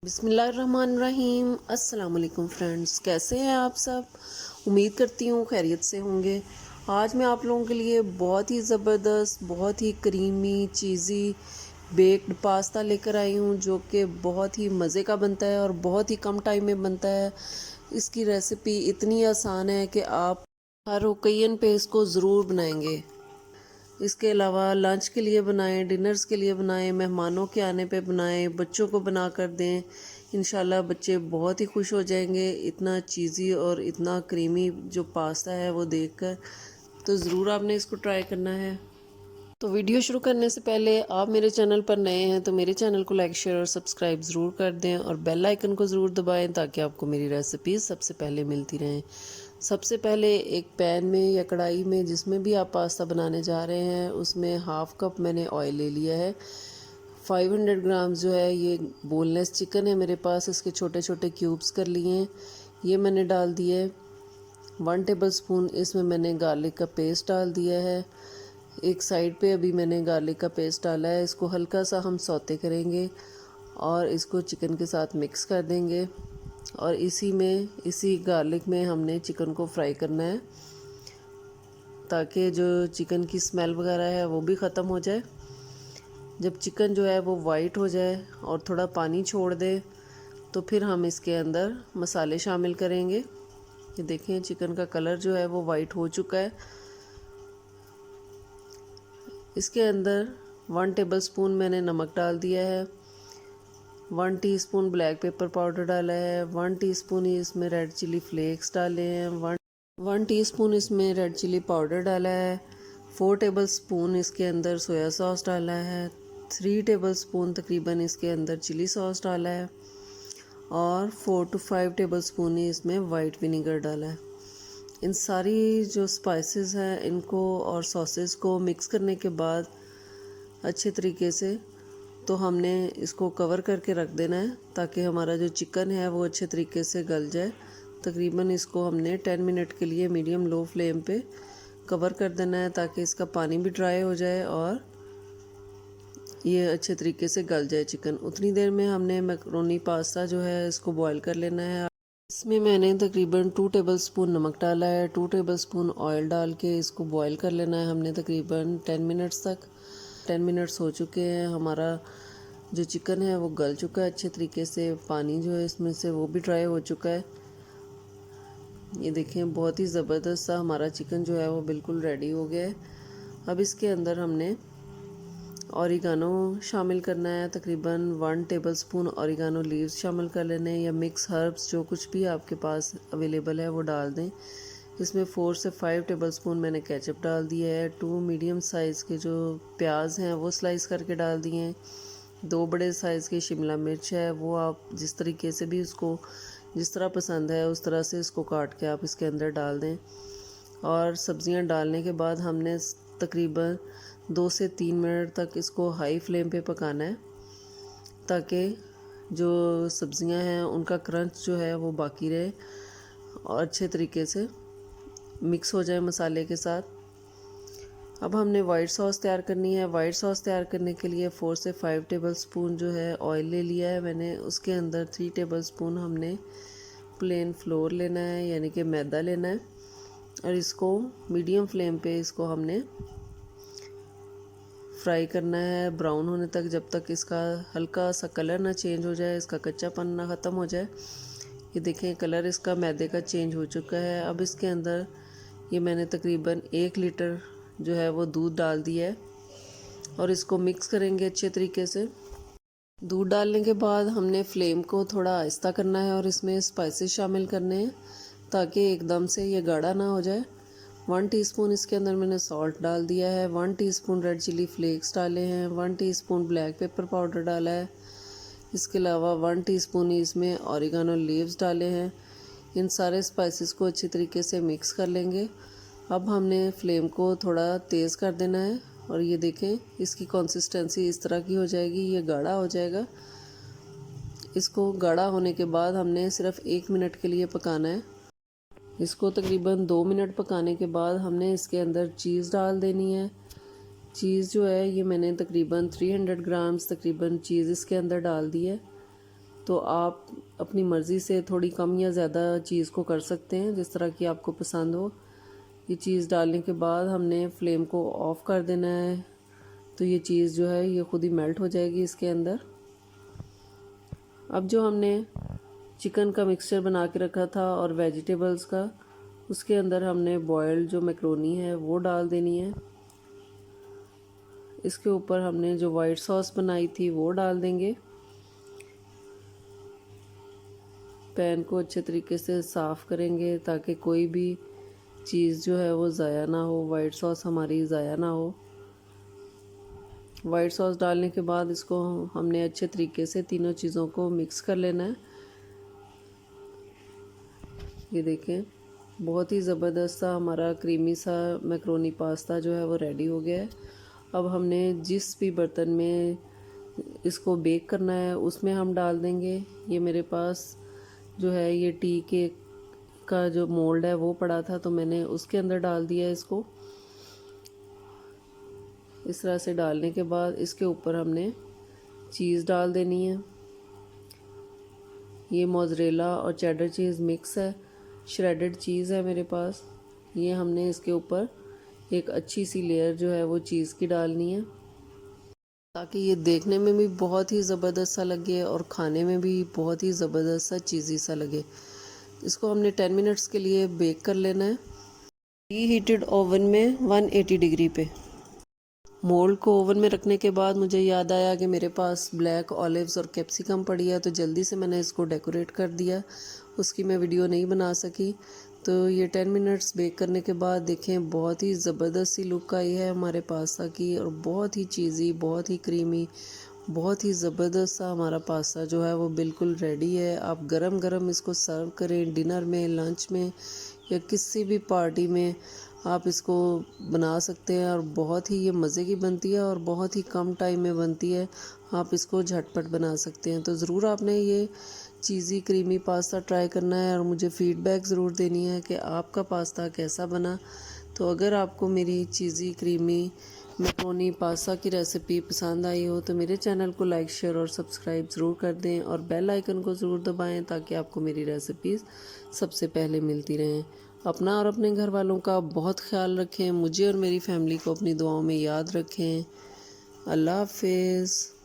बिस्मिल्लाहिर्रहमानिर्रहीम। अस्सलाम वालेकुम फ्रेंड्स, कैसे हैं आप सब? उम्मीद करती हूँ खैरियत से होंगे। आज मैं आप लोगों के लिए बहुत ही ज़बरदस्त, बहुत ही क्रीमी, चीज़ी बेक्ड पास्ता लेकर आई हूँ, जो कि बहुत ही मज़े का बनता है और बहुत ही कम टाइम में बनता है। इसकी रेसिपी इतनी आसान है कि आप हर ओकेजन पे इसको ज़रूर बनाएंगे। इसके अलावा लंच के लिए बनाएं, डिनर्स के लिए बनाएं, मेहमानों के आने पे बनाएं, बच्चों को बना कर दें। इंशाल्लाह बच्चे बहुत ही खुश हो जाएंगे इतना चीज़ी और इतना क्रीमी जो पास्ता है वो देखकर। तो ज़रूर आपने इसको ट्राई करना है। तो वीडियो शुरू करने से पहले आप मेरे चैनल पर नए हैं तो मेरे चैनल को लाइक, शेयर और सब्सक्राइब ज़रूर कर दें और बेल आइकन को ज़रूर दबाएं ताकि आपको मेरी रेसिपीज़ सबसे पहले मिलती रहें। सबसे पहले एक पैन में या कढ़ाई में, जिसमें भी आप पास्ता बनाने जा रहे हैं, उसमें हाफ़ कप मैंने ऑयल ले लिया है। 500 ग्राम जो है ये बोनलेस चिकन है मेरे पास, इसके छोटे छोटे क्यूब्स कर लिए हैं, ये मैंने डाल दिए। 1 टेबलस्पून इसमें मैंने गार्लिक का पेस्ट डाल दिया है। एक साइड पे अभी मैंने गार्लिक का पेस्ट डाला है, इसको हल्का सा हम सौते करेंगे और इसको चिकन के साथ मिक्स कर देंगे और इसी गार्लिक में हमने चिकन को फ्राई करना है ताकि जो चिकन की स्मेल वगैरह है वो भी ख़त्म हो जाए। जब चिकन जो है वो वाइट हो जाए और थोड़ा पानी छोड़ दे तो फिर हम इसके अंदर मसाले शामिल करेंगे। ये देखें चिकन का कलर जो है वो वाइट हो चुका है। इसके अंदर 1 टेबलस्पून मैंने नमक डाल दिया है, 1 टीस्पून ब्लैक पेपर पाउडर डाला है, 1 टीस्पून इसमें रेड चिली फ्लेक्स डाले हैं, 1 टीस्पून इसमें रेड चिली पाउडर डाला है, 4 टेबलस्पून इसके अंदर सोया सॉस डाला है, 3 टेबलस्पून तकरीबन इसके अंदर चिली सॉस डाला है और 4 to 5 टेबलस्पून ही इसमें वाइट विनीगर डाला है। इन सारी जो स्पाइसेस हैं इनको और सॉसेस को मिक्स करने के बाद अच्छे तरीके से तो हमने इसको कवर करके रख देना है ताकि हमारा जो चिकन है वो अच्छे तरीके से गल जाए। तकरीबन इसको हमने 10 मिनट के लिए मीडियम लो फ्लेम पे कवर कर देना है ताकि इसका पानी भी ड्राई हो जाए और ये अच्छे तरीके से गल जाए चिकन। उतनी देर में हमने मैकरोनी पास्ता जो है इसको बॉईल कर लेना है। इसमें मैंने तकरीबन 2 टेबलस्पून नमक डाला है, 2 टेबलस्पून ऑयल डाल के इसको बॉईल कर लेना है हमने तकरीबन 10 मिनट्स तक। 10 मिनट्स हो चुके हैं, हमारा जो चिकन है वो गल चुका है अच्छे तरीके से, पानी जो है इसमें से वो भी ड्राई हो चुका है। ये देखें बहुत ही ज़बरदस्त सा हमारा चिकन जो है वो बिल्कुल रेडी हो गया है। अब इसके अंदर हमने ऑरिगानो शामिल करना है, तकरीबन 1 टेबलस्पून ऑरिगानो लीव्स शामिल कर लेने हैं या मिक्स हर्ब्स जो कुछ भी आपके पास अवेलेबल है वो डाल दें। इसमें 4 से 5 टेबलस्पून मैंने केचप डाल दिया है, 2 मीडियम साइज़ के जो प्याज हैं वो स्लाइस करके डाल दिए हैं, 2 बड़े साइज़ की शिमला मिर्च है वो आप जिस तरीके से भी उसको जिस तरह पसंद है उस तरह से इसको काट के आप इसके अंदर डाल दें। और सब्ज़ियां डालने के बाद हमने तकरीबन 2 से 3 मिनट तक इसको हाई फ्लेम पे पकाना है ताकि जो सब्ज़ियां हैं उनका क्रंच जो है वो बाकी रहे और अच्छे तरीके से मिक्स हो जाए मसाले के साथ। अब हमने वाइट सॉस तैयार करनी है। वाइट सॉस तैयार करने के लिए 4 से 5 टेबलस्पून जो है ऑयल ले लिया है मैंने, उसके अंदर 3 टेबलस्पून हमने प्लेन फ्लोर लेना है यानी कि मैदा लेना है और इसको मीडियम फ्लेम पे इसको हमने फ्राई करना है ब्राउन होने तक, जब तक इसका हल्का सा कलर ना चेंज हो जाए, इसका कच्चापन ना ख़त्म हो जाए। ये देखें कलर इसका मैदे का चेंज हो चुका है। अब इसके अंदर ये मैंने तकरीबन 1 लीटर जो है वो दूध डाल दिया है और इसको मिक्स करेंगे अच्छे तरीके से। दूध डालने के बाद हमने फ्लेम को थोड़ा आहिस्ता करना है और इसमें स्पाइसेस शामिल करने हैं ताकि एकदम से ये गाढ़ा ना हो जाए। 1 टीस्पून इसके अंदर मैंने सॉल्ट डाल दिया है, 1 टीस्पून रेड चिली फ्लेक्स डाले हैं, 1 टीस्पून ब्लैक पेपर पाउडर डाला है, इसके अलावा 1 टीस्पून इसमें ऑरिगानो लीव्स डाले हैं। इन सारे स्पाइसेस को अच्छी तरीके से मिक्स कर लेंगे। अब हमने फ्लेम को थोड़ा तेज़ कर देना है और ये देखें इसकी कंसिस्टेंसी इस तरह की हो जाएगी, ये गाढ़ा हो जाएगा। इसको गाढ़ा होने के बाद हमने सिर्फ 1 मिनट के लिए पकाना है। इसको तकरीबन 2 मिनट पकाने के बाद हमने इसके अंदर चीज़ डाल देनी है। चीज़ जो है ये मैंने तकरीबन 300 ग्राम्स तकरीबन चीज़ इसके अंदर डाल दी है तो आप अपनी मर्ज़ी से थोड़ी कम या ज़्यादा चीज़ को कर सकते हैं, जिस तरह की आपको पसंद हो। ये चीज़ डालने के बाद हमने फ्लेम को ऑफ़ कर देना है, तो ये चीज़ जो है ये खुद ही मेल्ट हो जाएगी इसके अंदर। अब जो हमने चिकन का मिक्सचर बना के रखा था और वेजिटेबल्स का, उसके अंदर हमने बॉयल्ड जो मैक्रोनी है वो डाल देनी है। इसके ऊपर हमने जो वाइट सॉस बनाई थी वो डाल देंगे। पैन को अच्छे तरीके से साफ़ करेंगे ताकि कोई भी चीज़ जो है वो ज़ाया ना हो, वाइट सॉस हमारी ज़ाया ना हो। वाइट सॉस डालने के बाद इसको हमने अच्छे तरीके से तीनों चीज़ों को मिक्स कर लेना है। ये देखें, बहुत ही ज़बरदस्त सा हमारा क्रीमी सा मैक्रोनी पास्ता जो है वो रेडी हो गया है। अब हमने जिस भी बर्तन में इसको बेक करना है उसमें हम डाल देंगे। ये मेरे पास जो है ये टी केक का जो मोल्ड है वो पड़ा था, तो मैंने उसके अंदर डाल दिया है इसको। इस तरह से डालने के बाद इसके ऊपर हमने चीज़ डाल देनी है। ये मोज़रेला और चेडर चीज़ मिक्स है, श्रेडेड चीज़ है मेरे पास। ये हमने इसके ऊपर एक अच्छी सी लेयर जो है वो चीज़ की डालनी है, ताकि ये देखने में भी बहुत ही ज़बरदस्त सा लगे और खाने में भी बहुत ही ज़बरदस्त सा चीज़ी सा लगे। इसको हमने 10 मिनट्स के लिए बेक कर लेना है प्री हीटेड ओवन में 180 डिग्री पे। मोल्ड को ओवन में रखने के बाद मुझे याद आया कि मेरे पास ब्लैक ऑलिव्स और कैप्सिकम पड़ी है, तो जल्दी से मैंने इसको डेकोरेट कर दिया। उसकी मैं वीडियो नहीं बना सकी। तो ये 10 मिनट्स बेक करने के बाद देखें बहुत ही ज़बरदस्त सी लुक आई है हमारे पास्ता की, और बहुत ही चीज़ी, बहुत ही क्रीमी, बहुत ही ज़बरदस्त सा हमारा पास्ता जो है वो बिल्कुल रेडी है। आप गरम गरम इसको सर्व करें डिनर में, लंच में या किसी भी पार्टी में आप इसको बना सकते हैं, और बहुत ही ये मज़े की बनती है और बहुत ही कम टाइम में बनती है। आप इसको झटपट बना सकते हैं। तो ज़रूर आपने ये चीज़ी क्रीमी पास्ता ट्राई करना है और मुझे फ़ीडबैक ज़रूर देनी है कि आपका पास्ता कैसा बना। तो अगर आपको मेरी चीज़ी क्रीमी मैक्रोनी पास्ता की रेसिपी पसंद आई हो तो मेरे चैनल को लाइक, शेयर और सब्सक्राइब ज़रूर कर दें, और बेल आइकन को ज़रूर दबाएं ताकि आपको मेरी रेसिपीज़ सबसे पहले मिलती रहें। अपना और अपने घर वालों का बहुत ख्याल रखें। मुझे और मेरी फैमिली को अपनी दुआओं में याद रखें। अल्लाह हाफ़िज़।